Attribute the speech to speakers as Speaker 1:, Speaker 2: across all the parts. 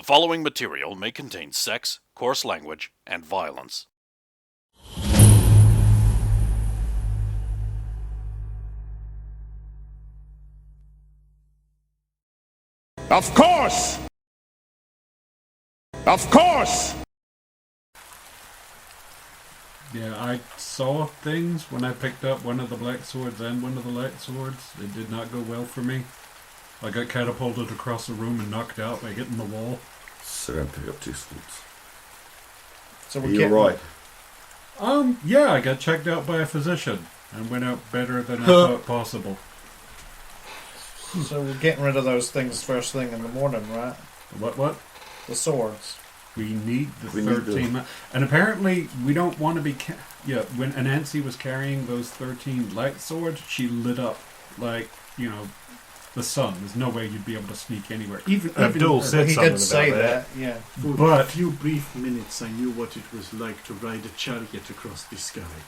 Speaker 1: following material may contain sex, coarse language, and violence.
Speaker 2: Of course! Of course!
Speaker 3: Yeah, I saw things when I picked up one of the black swords and one of the light swords. It did not go well for me. I got catapulted across the room and knocked out by hitting the wall.
Speaker 4: So don't pick up two swords.
Speaker 5: So
Speaker 4: You're right.
Speaker 3: Yeah, I got checked out by a physician and went out better than I thought possible.
Speaker 5: So we're getting rid of those things first thing in the morning, right?
Speaker 3: What?
Speaker 5: The swords.
Speaker 3: We need the 13... And apparently we don't want to be... when Anansi was carrying those 13 light swords, she lit up like, the sun. There's no way you'd be able to sneak anywhere. Even
Speaker 6: Abdul said something
Speaker 5: did say
Speaker 6: about that.
Speaker 5: Yeah.
Speaker 7: For a few brief minutes I knew what it was like to ride a chariot across the sky.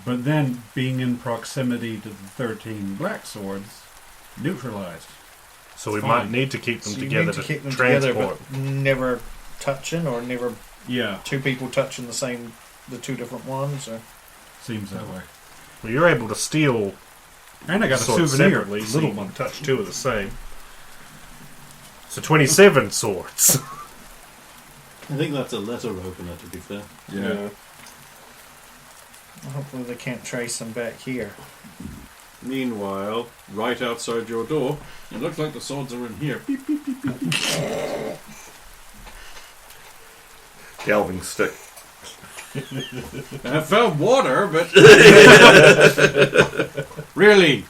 Speaker 3: But then, being in proximity to the 13 black swords, neutralized.
Speaker 6: So we might need to keep them
Speaker 5: So
Speaker 6: together
Speaker 5: you need to keep them
Speaker 6: transport.
Speaker 5: together, but never touching, or never
Speaker 3: Yeah,
Speaker 5: two people touching the two different ones, or
Speaker 3: seems that way.
Speaker 6: Well, you're able to steal
Speaker 3: And I got a
Speaker 6: swords
Speaker 3: souvenir.
Speaker 6: separately,
Speaker 3: Little
Speaker 6: so you
Speaker 3: one.
Speaker 6: can touch two of the same. So 27 swords.
Speaker 7: I think that's a letter opener, to be fair.
Speaker 3: Yeah.
Speaker 5: hopefully they can't trace them back here.
Speaker 7: Meanwhile, right outside your door, it looks like the swords are in here. Beep, beep, beep, beep, beep.
Speaker 4: Delving stick.
Speaker 7: I found water, but... Really?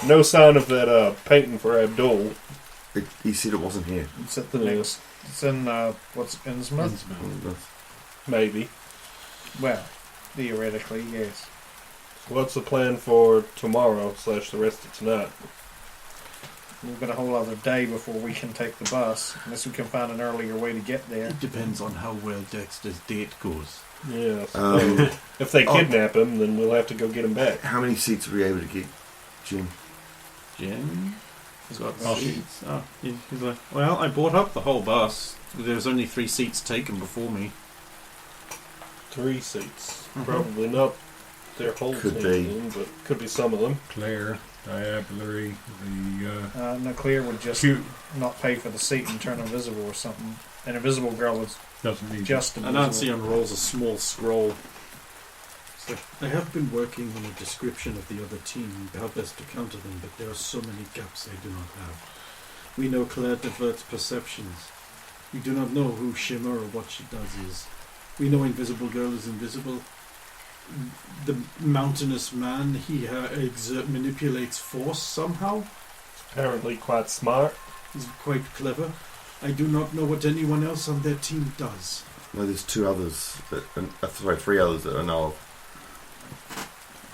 Speaker 6: No sign of that painting for Abdul.
Speaker 4: He said it wasn't here.
Speaker 5: It's at the next. It's in what's Innsmouth?
Speaker 6: Maybe.
Speaker 5: Well, theoretically, yes.
Speaker 6: What's the plan for tomorrow / the rest of tonight?
Speaker 5: We've got a whole other day before we can take the bus, unless we can find an earlier way to get there.
Speaker 7: It depends on how well Dexter's date goes.
Speaker 6: Yeah. So if they kidnap him, then we'll have to go get him back.
Speaker 4: How many seats were we able to get, Jim?
Speaker 7: Jim? He's got seats. Oh, he's like, well, I bought up the whole bus. There was only 3 seats taken before me.
Speaker 6: 3 seats. Probably not their whole
Speaker 4: Could
Speaker 6: team, but could be some of them.
Speaker 3: Claire, Diablerie, the...
Speaker 5: No, Clear would just
Speaker 3: Cute.
Speaker 5: not pay for the seat and turn invisible or something. An invisible girl was
Speaker 3: Doesn't need
Speaker 5: just invisible.
Speaker 7: Anansi unrolls a small scroll. It's like, I have been working on a description of the other team, how best to counter them, but there are so many gaps I do not have. We know Claire diverts perceptions. We do not know who Shimmer or what she does is. We know Invisible Girl is invisible. The mountainous man, he manipulates force somehow.
Speaker 6: Apparently quite smart.
Speaker 7: He's quite clever. I do not know what anyone else on their team does.
Speaker 4: No, there's 2 others. 3 others that I know of.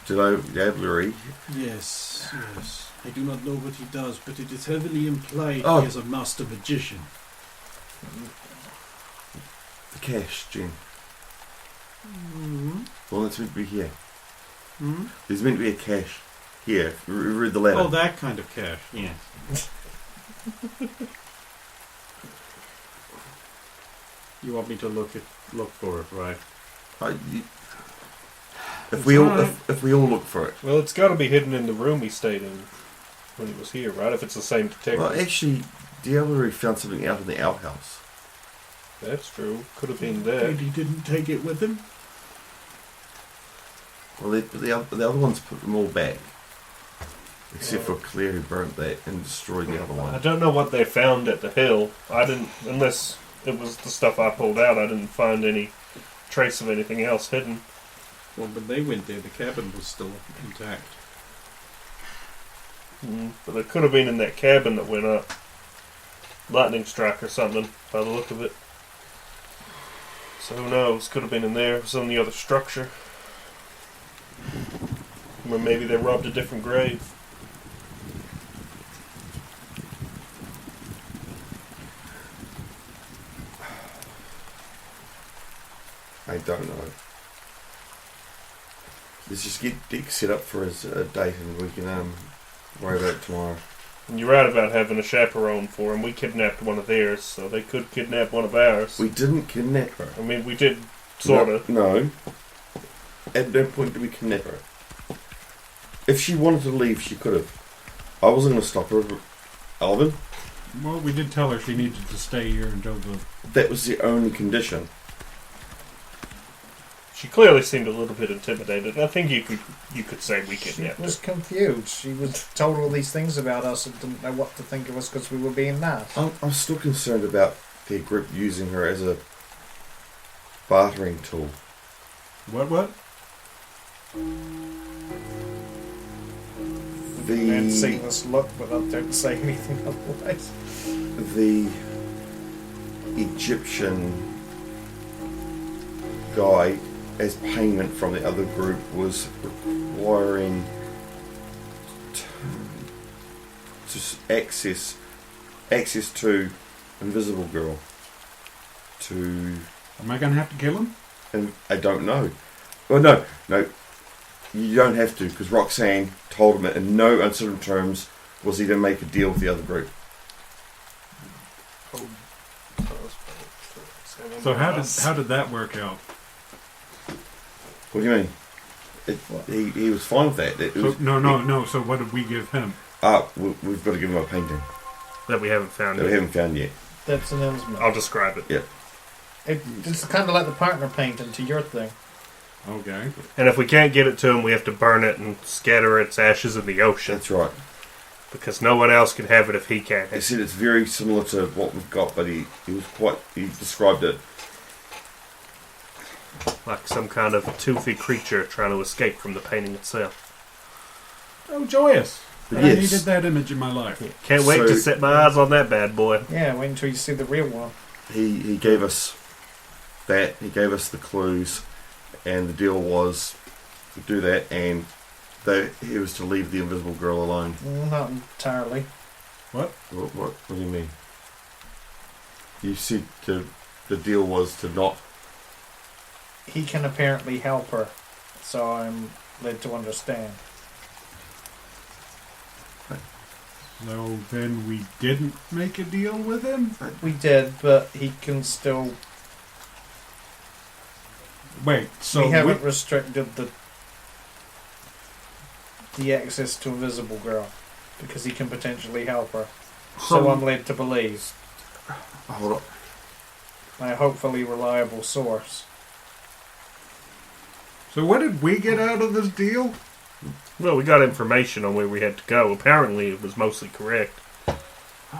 Speaker 4: Diablerie.
Speaker 7: Yes. I do not know what he does, but it is heavily implied he is a master magician.
Speaker 4: The cash, Jim.
Speaker 7: Mm-hmm.
Speaker 4: Well, that's meant to be here.
Speaker 7: Mm-hmm.
Speaker 4: There's meant to be a cache here. Read the letter.
Speaker 7: Oh, that kind of cash, yes. You want me to look for it, right?
Speaker 4: If we all look for it.
Speaker 6: Well, it's got to be hidden in the room he stayed in when he was here, right? If it's the same detective.
Speaker 4: Well, actually, Diablerie found something out in the outhouse.
Speaker 6: That's true. Could have been there.
Speaker 7: And he didn't take it with him?
Speaker 4: Well, the other ones put them all back. Except for Claire, who burnt that and destroyed the other
Speaker 6: I
Speaker 4: one.
Speaker 6: don't know what they found at the hill. I didn't, unless it was the stuff I pulled out, I didn't find any trace of anything else hidden.
Speaker 7: Well, when they went there, the cabin was still intact.
Speaker 6: But it could have been in that cabin that went up. Lightning strike or something, by the look of it. So who knows? Could have been in there. It was on the other structure. Or maybe they robbed a different grave.
Speaker 4: I don't know. Let's just get Dick set up for his date and we can worry about it tomorrow.
Speaker 6: And you're right about having a chaperone for them. We kidnapped one of theirs, so they could kidnap one of ours.
Speaker 4: We didn't kidnap her.
Speaker 6: I mean, we did, sort of.
Speaker 4: No. At no point did we kidnap her. If she wanted to leave, she could have. I wasn't going to stop her. Alvin?
Speaker 3: Well, we did tell her she needed to stay here until the...
Speaker 4: That was the only condition.
Speaker 6: She clearly seemed a little bit intimidated. I think you could say we
Speaker 5: She
Speaker 6: kidnapped her.
Speaker 5: was confused. She was told all these things about us and didn't know what to think of us because we were being nice.
Speaker 4: I'm still concerned about their group using her as a bartering tool.
Speaker 3: What?
Speaker 5: And seeing this look, but I don't say anything otherwise.
Speaker 4: The Egyptian guy, as payment from the other group, was requiring access to Invisible Girl. To
Speaker 3: Am I going to have to kill him?
Speaker 4: and I don't know. Well, no, you don't have to, because Roxanne told him it in no uncertain terms was he to make a deal with the other group.
Speaker 3: So how did that work out?
Speaker 4: What do you mean? He was fine with that.
Speaker 3: No. So what did we give him?
Speaker 4: We've got to give him a painting
Speaker 6: That we haven't found
Speaker 4: that we
Speaker 6: yet.
Speaker 4: haven't found yet.
Speaker 5: That's an Innsmouth.
Speaker 6: I'll describe it.
Speaker 4: Yeah.
Speaker 5: It's kind of like the partner painting to your thing.
Speaker 3: Okay.
Speaker 6: And if we can't get it to him, we have to burn it and scatter its ashes in the ocean.
Speaker 4: That's right.
Speaker 6: Because no one else can have it if he can't.
Speaker 4: He said it's very similar to what we've got, but he described it.
Speaker 6: Like some kind of toothy creature trying to escape from the painting itself.
Speaker 3: Oh, joyous.
Speaker 4: But
Speaker 3: I
Speaker 4: yes.
Speaker 3: needed that image in my life.
Speaker 6: Can't wait to set my eyes on that bad boy.
Speaker 5: Yeah, wait until you see the real one.
Speaker 4: He gave us that. He gave us the clues, and the deal was to do that, and he was to leave the Invisible Girl alone.
Speaker 5: Not entirely.
Speaker 4: What do you mean? You said the deal was to not.
Speaker 5: He can apparently help her, so I'm led to understand.
Speaker 3: So then we didn't make a deal with him?
Speaker 5: We did, but he can still.
Speaker 3: Wait, so
Speaker 5: we haven't restricted the access to Invisible Girl because he can potentially help her. So I'm led to believe.
Speaker 4: Hold on.
Speaker 5: A hopefully reliable source.
Speaker 3: So what did we get out of this deal?
Speaker 6: Well, we got information on where we had to go. Apparently, it was mostly correct.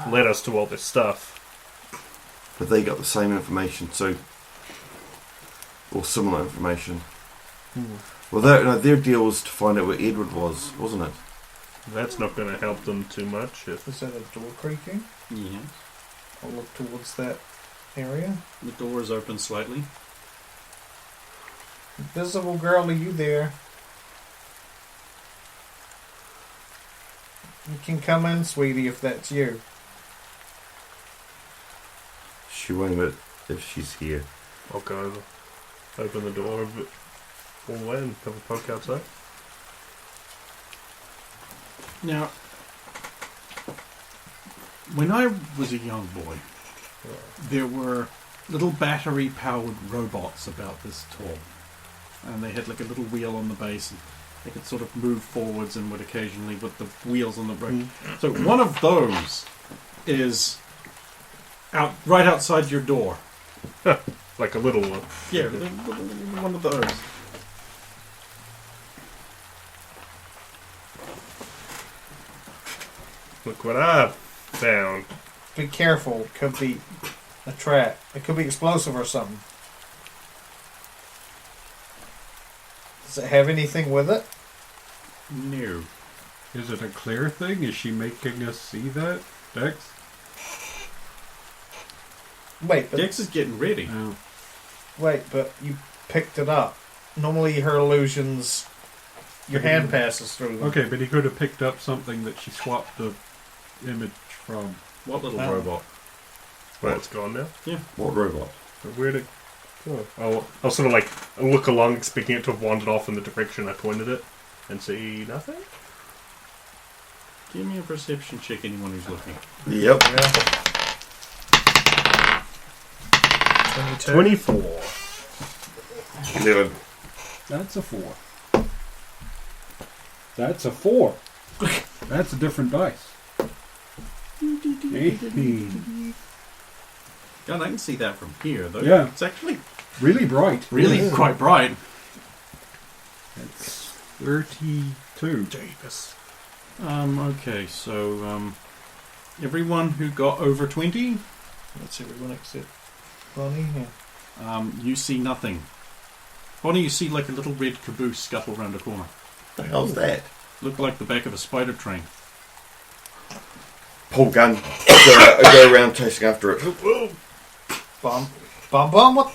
Speaker 6: Led us to all this stuff.
Speaker 4: But they got the same information, or similar information. Well, their deal was to find out where Edward was, wasn't it?
Speaker 6: That's not going to help them too much.
Speaker 5: Is that a door creaking?
Speaker 7: Yes.
Speaker 5: I'll look towards that area.
Speaker 7: The door is open slightly.
Speaker 5: Invisible Girl, are you there? You can come in, sweetie, if that's you.
Speaker 4: She won't admit if she's here.
Speaker 6: I'll go over. Open the door, but all the way and have a poke outside.
Speaker 7: Now, when I was a young boy, there were little battery-powered robots about this tall. And they had like a little wheel on the base, and they could sort of move forwards and would occasionally with the wheels on the brake. So one of those is right outside your door.
Speaker 6: Like a little one.
Speaker 7: Yeah, one of those.
Speaker 6: Look what I found.
Speaker 5: Be careful, it could be a trap. It could be explosive or something. Does it have anything with it?
Speaker 7: No.
Speaker 3: Is it a clear thing? Is she making us see that, Dex?
Speaker 5: Wait, but
Speaker 7: Dex is getting ready.
Speaker 3: Oh.
Speaker 5: but you picked it up. Normally her illusions, your hand passes through them.
Speaker 3: Okay, but he could have picked up something that she swapped the image from.
Speaker 7: What little
Speaker 5: Oh.
Speaker 7: robot?
Speaker 6: Well, it's gone now.
Speaker 4: What robot?
Speaker 6: Where'd it go? I'll sort of like look along, expecting it to have wandered off in the direction I pointed it, and see nothing.
Speaker 7: Give me a perception check, anyone who's looking.
Speaker 4: Yep.
Speaker 5: 22.
Speaker 6: 24.
Speaker 4: 11.
Speaker 3: That's a 4. That's a 4. That's a different dice.
Speaker 7: God, I can see that from here, though.
Speaker 3: Yeah.
Speaker 7: It's actually
Speaker 3: Really bright.
Speaker 7: really quite bright.
Speaker 3: It's 32.
Speaker 6: Davis.
Speaker 7: Okay, so, everyone who got over 20,
Speaker 5: That's everyone except Bonnie. Yeah.
Speaker 7: you see nothing. Bonnie, you see like a little red caboose scuttle around a corner.
Speaker 4: The hell's that?
Speaker 7: Looked like the back of a spider train.
Speaker 4: Pull gun. Go around chasing after it.
Speaker 5: What?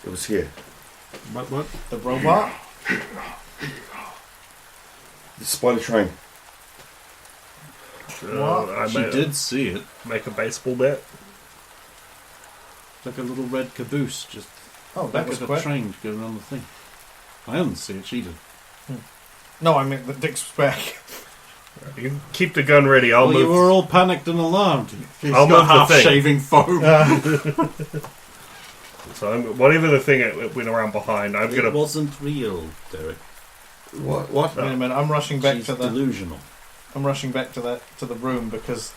Speaker 4: It was here.
Speaker 3: What?
Speaker 5: The robot?
Speaker 4: The spider train.
Speaker 6: I
Speaker 7: She
Speaker 6: may
Speaker 7: did see it.
Speaker 6: make a baseball bat.
Speaker 7: Like a little red caboose just
Speaker 5: Oh, that
Speaker 7: back
Speaker 5: was
Speaker 7: of a
Speaker 5: quick.
Speaker 7: train going around the thing. I didn't see it, she did.
Speaker 5: No, I meant the Dick's back.
Speaker 6: You keep the gun ready. I'll
Speaker 7: Well,
Speaker 6: move.
Speaker 7: you were all panicked and alarmed. He's
Speaker 6: I'll
Speaker 7: got
Speaker 6: move the
Speaker 7: half
Speaker 6: thing.
Speaker 7: shaving foam.
Speaker 6: So whatever the thing it went around behind, I'm
Speaker 7: It
Speaker 6: gonna.
Speaker 7: wasn't real, Derek.
Speaker 4: What? What?
Speaker 5: Wait a minute, I'm rushing back
Speaker 7: She's
Speaker 5: to the.
Speaker 7: delusional.
Speaker 5: I'm rushing back to the room because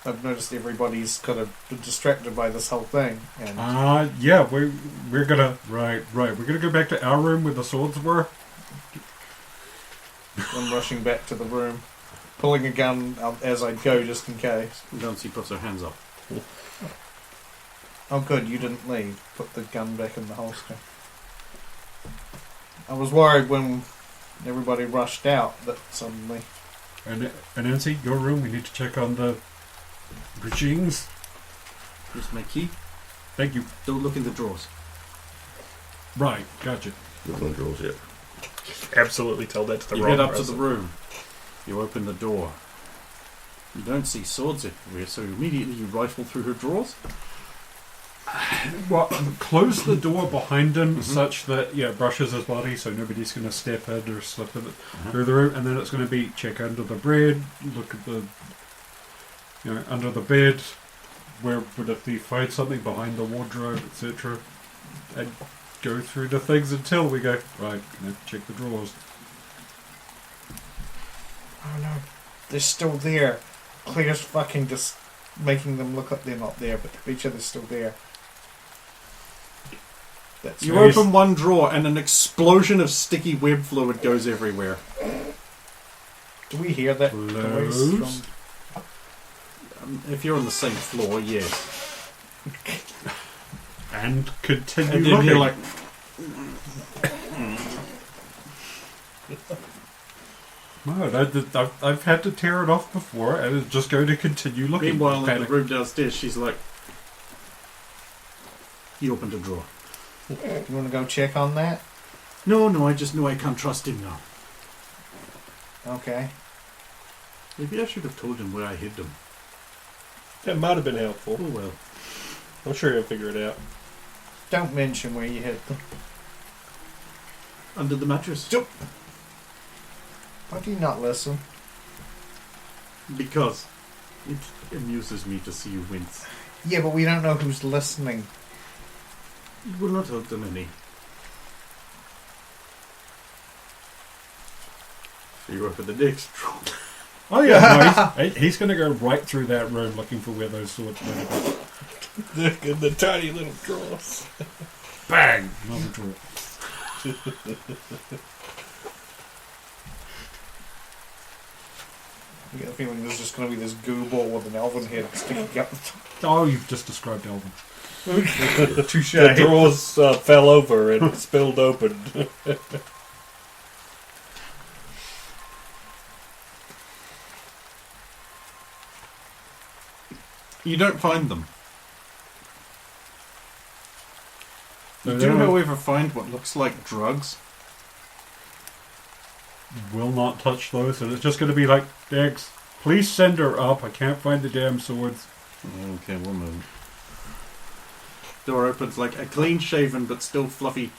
Speaker 5: I've noticed everybody's kind of distracted by this whole thing, and
Speaker 3: Yeah, we're gonna right. We're gonna go back to our room where the swords were.
Speaker 5: I'm rushing back to the room, pulling a gun out as I go just in case.
Speaker 7: Nancy puts her hands up.
Speaker 5: Oh, good, you didn't leave. Put the gun back in the holster. I was worried when everybody rushed out that suddenly.
Speaker 3: And Nancy, your room. We need to check on the machines.
Speaker 7: Here's my key.
Speaker 3: Thank you.
Speaker 7: Don't look in the drawers.
Speaker 3: Right, gotcha.
Speaker 4: Nothing draws yet.
Speaker 6: Absolutely tell that to the
Speaker 7: You
Speaker 6: wrong
Speaker 7: get up to
Speaker 6: person.
Speaker 7: the room. You open the door. You don't see swords everywhere, so immediately you rifle through her drawers.
Speaker 3: Well, close the door behind him such that it brushes his body, so nobody's going to step in or slip in through the room. And then it's going to be check under the bed, look at the, under the bed. Where would if you find something behind the wardrobe, etc. And go through the things until we go right. Check the drawers.
Speaker 5: Oh no, they're still there. Claire's fucking just making them look like they're not there, but each other's still there. That's
Speaker 7: You
Speaker 3: Nice.
Speaker 7: open one drawer and an explosion of sticky web fluid goes everywhere.
Speaker 5: Do we hear that noise
Speaker 3: Close.
Speaker 5: from?
Speaker 7: If you're on the same floor, yes.
Speaker 3: And continue
Speaker 7: And then
Speaker 3: looking.
Speaker 7: you're like,
Speaker 3: No, I've had to tear it off before, and it's just going to continue looking.
Speaker 7: meanwhile in the
Speaker 3: Panic.
Speaker 7: room downstairs, she's like, he opened a drawer.
Speaker 5: You want to go check on that?
Speaker 7: No, I just know I can't trust him now.
Speaker 5: Okay.
Speaker 7: Maybe I should have told him where I hid them.
Speaker 6: That might have been helpful.
Speaker 7: Oh well.
Speaker 6: I'm sure he'll figure it out.
Speaker 5: Don't mention where you hid them.
Speaker 7: Under the mattress.
Speaker 5: Why do you not listen?
Speaker 7: Because it amuses me to see you wince.
Speaker 5: Yeah, but we don't know who's listening.
Speaker 7: It will not hurt them any. So you open the next drawer.
Speaker 3: Oh yeah, no, he's going to go right through that room looking for where those swords were.
Speaker 6: The tiny little drawers.
Speaker 3: Bang! Another drawer.
Speaker 5: I get the feeling there's just going to be this goo ball with an elven head sticking up the top.
Speaker 3: Oh, you've just described Elvin.
Speaker 5: Touche.
Speaker 6: The drawers fell over and spilled open.
Speaker 7: You don't find them. You
Speaker 3: No,
Speaker 7: do,
Speaker 3: no.
Speaker 7: however, find what looks like drugs.
Speaker 3: Will not touch those, and it's just going to be like, Dex, please send her up. I can't find the damn swords.
Speaker 7: Okay, one moment. Door opens like a clean-shaven but still fluffy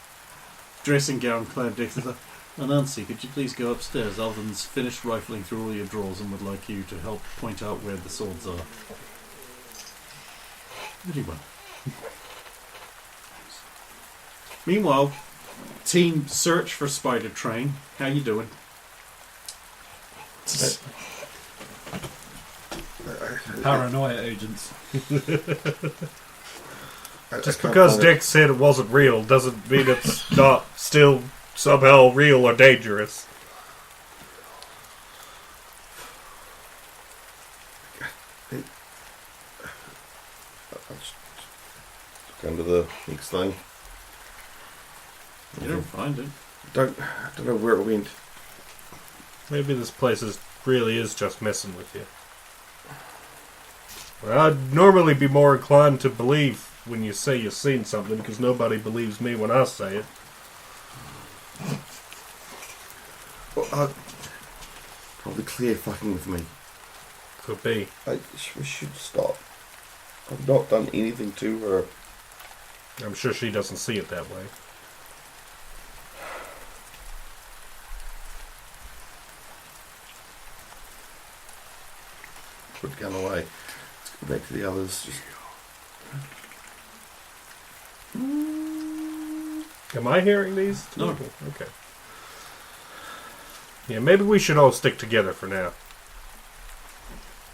Speaker 7: dressing gown clad Dex is like, Nancy, could you please go upstairs? Alvin's finished rifling through all your drawers and would like you to help point out where the swords are. Very well. Meanwhile, team search for Spider Train. How you doing?
Speaker 3: Paranoia agents.
Speaker 6: Just because Dick said it wasn't real doesn't mean it's not still somehow real or dangerous.
Speaker 4: Look under the next thing.
Speaker 7: You don't find it.
Speaker 4: I don't know where it went.
Speaker 6: Maybe this place really is just messing with you. Well, I'd normally be more inclined to believe when you say you've seen something, because nobody believes me when I say it.
Speaker 4: Well, probably Claire fucking with me.
Speaker 6: Could be.
Speaker 4: We should stop. I've not done anything to her.
Speaker 6: I'm sure she doesn't see it that way.
Speaker 4: Put the gun away. Let's go back to the others. Just...
Speaker 6: Am I hearing these?
Speaker 7: No.
Speaker 6: Okay. Yeah, maybe we should all stick together for now.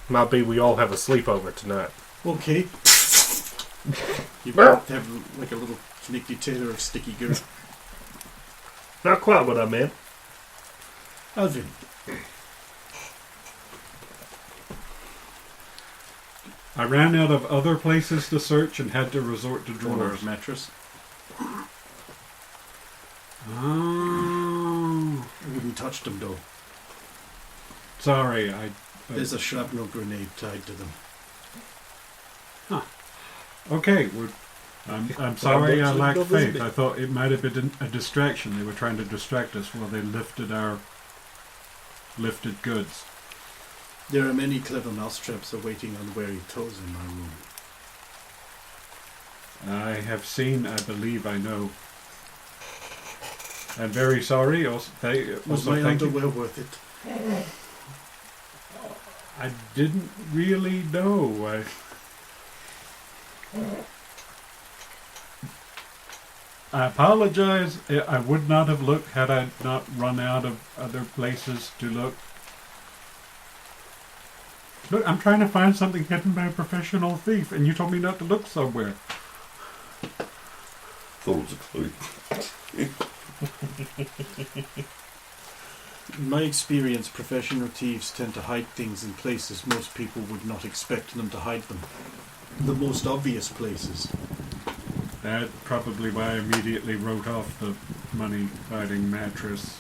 Speaker 6: Might be we all have a sleepover tonight.
Speaker 7: Okay. You have like a little connected tailor of sticky goo.
Speaker 6: Not quite what I meant.
Speaker 7: Alvin.
Speaker 3: I ran out of other places to search and had to resort to
Speaker 7: Drawer
Speaker 3: drawers.
Speaker 7: mattress.
Speaker 3: Oh,
Speaker 7: I wouldn't touch them though.
Speaker 3: sorry.
Speaker 7: There's a shrapnel grenade tied to them.
Speaker 3: Okay, I'm sorry I lacked faith. I thought it might have been a distraction. They were trying to distract us while they lifted goods.
Speaker 7: There are many clever mousetraps awaiting unwary toes in my room.
Speaker 3: I have seen, I believe, I know. I'm very sorry.
Speaker 7: Was
Speaker 3: Also,
Speaker 7: my
Speaker 3: thank you.
Speaker 7: underwear worth it?
Speaker 3: I didn't really know. I apologize. I would not have looked had I not run out of other places to look. Look, I'm trying to find something hidden by a professional thief, and you told me not to look somewhere.
Speaker 4: Thought it was a clue.
Speaker 7: In my experience, professional thieves tend to hide things in places most people would not expect them to hide them. The most obvious places.
Speaker 3: That's probably why I immediately wrote off the money-hiding mattress.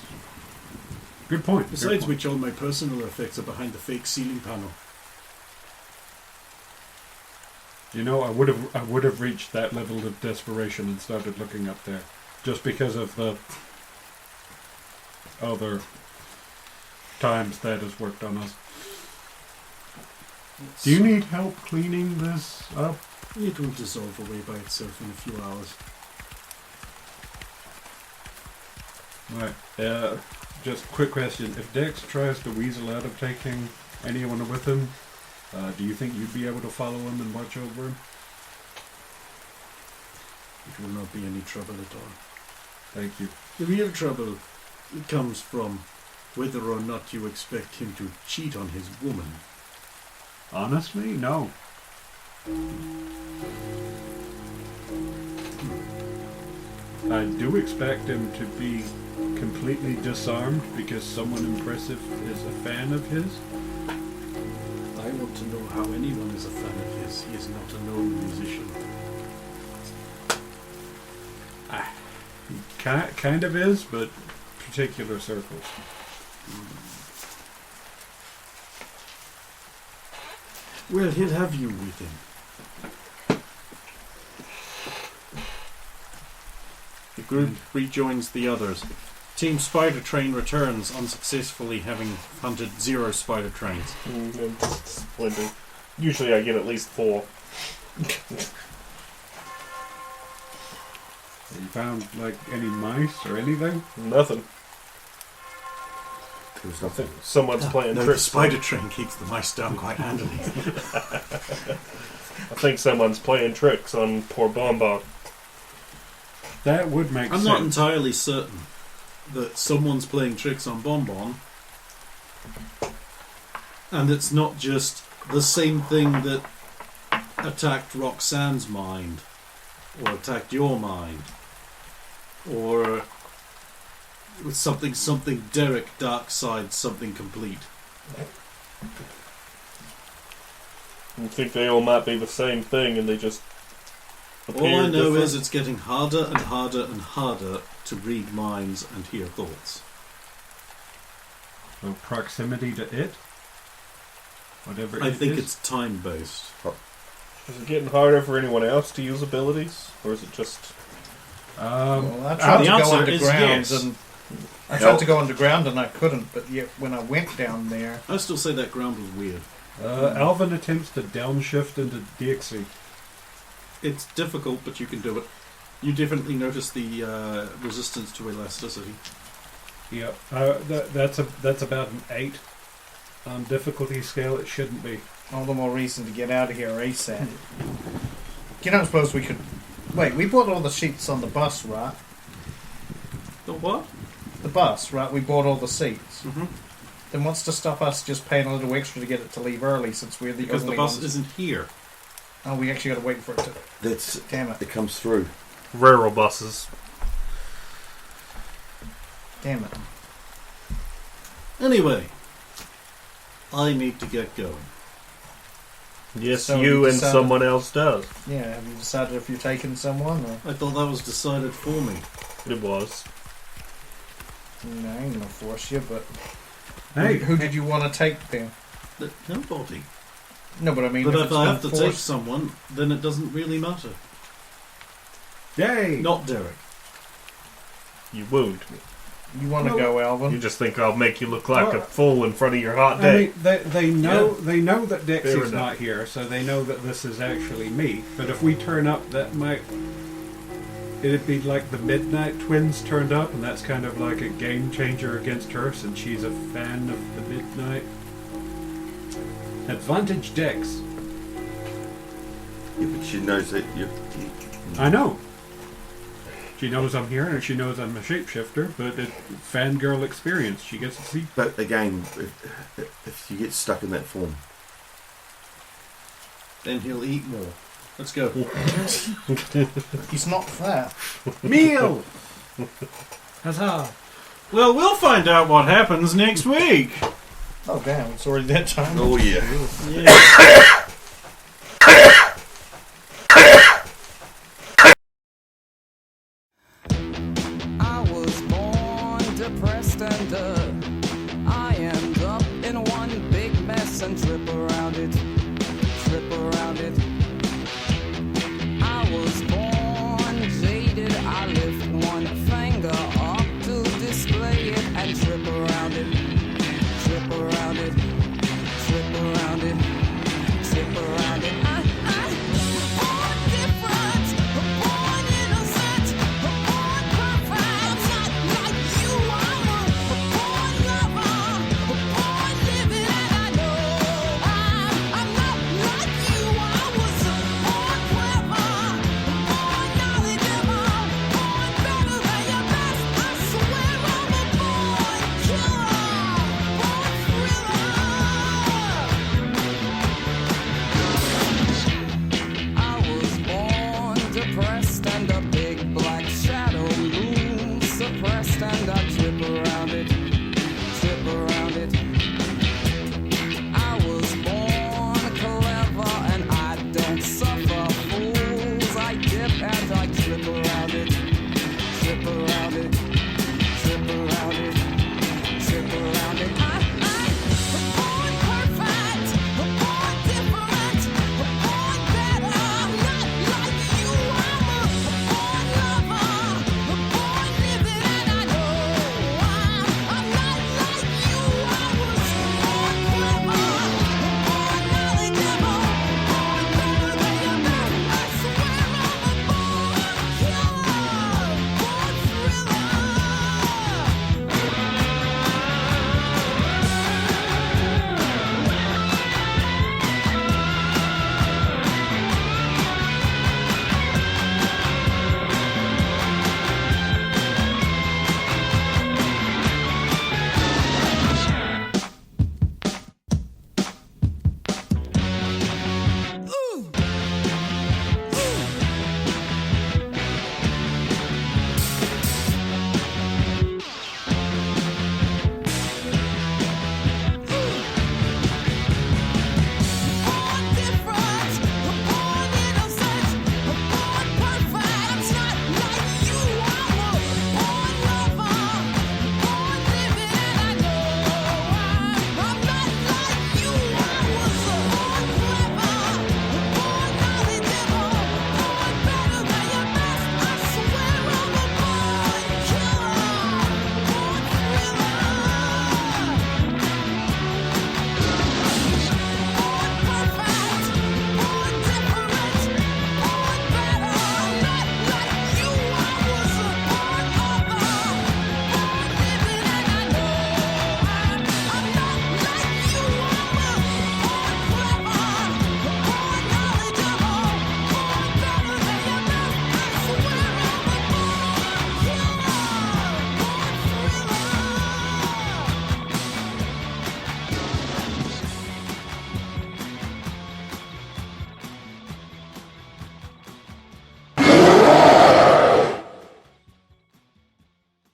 Speaker 3: Good point.
Speaker 7: Besides which, all my personal effects are behind the fake ceiling panel.
Speaker 3: You know, I would have reached that level of desperation and started looking up there, just because of the other times that has worked on us. Do you need help cleaning this up?
Speaker 7: It will dissolve away by itself in a few hours.
Speaker 3: Right. Just quick question: if Dex tries to weasel out of taking anyone with him, do you think you'd be able to follow him and watch over him?
Speaker 7: It will not be any trouble at all.
Speaker 3: Thank you.
Speaker 7: The real trouble comes from whether or not you expect him to cheat on his woman.
Speaker 3: Honestly, no. I do expect him to be completely disarmed because someone impressive is a fan of his.
Speaker 7: I want to know how anyone is a fan of his. He is not a known musician.
Speaker 3: Kind of is, but particular circles.
Speaker 7: Well, he'll have you with him. The group rejoins the others. Team Spider Train returns unsuccessfully, having hunted 0 spider trains.
Speaker 6: Splendid. Usually I get at least 4.
Speaker 3: Have you found, like, any mice or anything?
Speaker 6: Nothing.
Speaker 4: There was nothing.
Speaker 6: Someone's playing
Speaker 7: No, the
Speaker 6: tricks.
Speaker 7: spider train keeps the mice down quite handily.
Speaker 6: I think someone's playing tricks on poor Bonbon.
Speaker 3: That would make
Speaker 7: I'm
Speaker 3: sense.
Speaker 7: not entirely certain that someone's playing tricks on Bonbon, and it's not just the same thing that attacked Roxanne's mind, or attacked your mind, or with something Derek, dark side, something complete.
Speaker 6: I think they all might be the same thing, and they just appear
Speaker 7: All I know
Speaker 6: different.
Speaker 7: is it's getting harder and harder and harder to read minds and hear thoughts.
Speaker 3: So proximity to it? Whatever
Speaker 7: I
Speaker 3: it
Speaker 7: think
Speaker 3: is.
Speaker 7: it's time-based.
Speaker 6: Is it getting harder for anyone else to use abilities, or is it just?
Speaker 5: Well, I tried
Speaker 7: the
Speaker 5: to go
Speaker 7: answer is
Speaker 5: underground
Speaker 7: yes.
Speaker 5: and I tried to go underground and I couldn't. But yet when I went down there,
Speaker 7: I still say that ground was weird.
Speaker 3: Alvin attempts to downshift into Dixie.
Speaker 7: It's difficult, but you can do it. You definitely notice the resistance to elasticity.
Speaker 3: Yep. That's about an 8 on difficulty scale. It shouldn't be.
Speaker 5: all the more reason to get out of here ASAP. You don't suppose we could... Wait, we bought all the seats on the bus, right?
Speaker 7: The what?
Speaker 5: The bus, right? We bought all the seats.
Speaker 7: Mm-hmm.
Speaker 5: Then what's to stop us just paying a little extra to get it to leave early, since we're the
Speaker 7: Because
Speaker 5: only
Speaker 7: the bus
Speaker 5: ones?
Speaker 7: isn't here.
Speaker 5: Oh, we actually got to wait for it to...
Speaker 4: That's
Speaker 5: Damn it.
Speaker 4: it comes through.
Speaker 6: Rural buses.
Speaker 5: Damn it.
Speaker 7: Anyway, I need to get going.
Speaker 6: Yes,
Speaker 5: So
Speaker 6: you
Speaker 5: you
Speaker 6: and
Speaker 5: decided-
Speaker 6: someone else does.
Speaker 5: Yeah, have you decided if you're taking someone, or...
Speaker 7: I thought that was decided for me.
Speaker 6: It was.
Speaker 5: No, I ain't gonna force you, but...
Speaker 3: Hey,
Speaker 5: Who did you want to take, then?
Speaker 7: Nobody.
Speaker 5: No, but I mean...
Speaker 7: But
Speaker 5: if
Speaker 7: if I have to
Speaker 5: it's
Speaker 7: take
Speaker 5: forced-
Speaker 7: someone, then it doesn't really matter.
Speaker 3: yay!
Speaker 7: Not Derek.
Speaker 6: You wound me.
Speaker 5: You want to
Speaker 3: Well,
Speaker 5: go, Alvin?
Speaker 6: You just think I'll make you look like a
Speaker 3: Well,
Speaker 6: fool in front of your hot
Speaker 3: I
Speaker 6: day.
Speaker 3: mean, they know they know that
Speaker 6: Fair
Speaker 3: Dixie's
Speaker 6: enough.
Speaker 3: not here, so they know that this is actually me. But if we turn up, that might it'd be like the Midnight Twins turned up, and that's kind of like a game changer against her, since she's a fan of the Midnight. Advantage Dex.
Speaker 4: Yeah, but she knows that you.
Speaker 3: I know. She knows I'm here, and she knows I'm a shapeshifter. But it fangirl experience. She gets to see.
Speaker 4: But again, if you get stuck in that form,
Speaker 7: Then he'll eat more. Let's go.
Speaker 5: He's not fat.
Speaker 3: Meal. Huzzah!
Speaker 7: Well, we'll find out what happens next week.
Speaker 5: Oh, damn, it's already that time.
Speaker 4: oh yeah,
Speaker 7: Yeah.
Speaker 8: I was born depressed and I end up in one big mess and trip around it,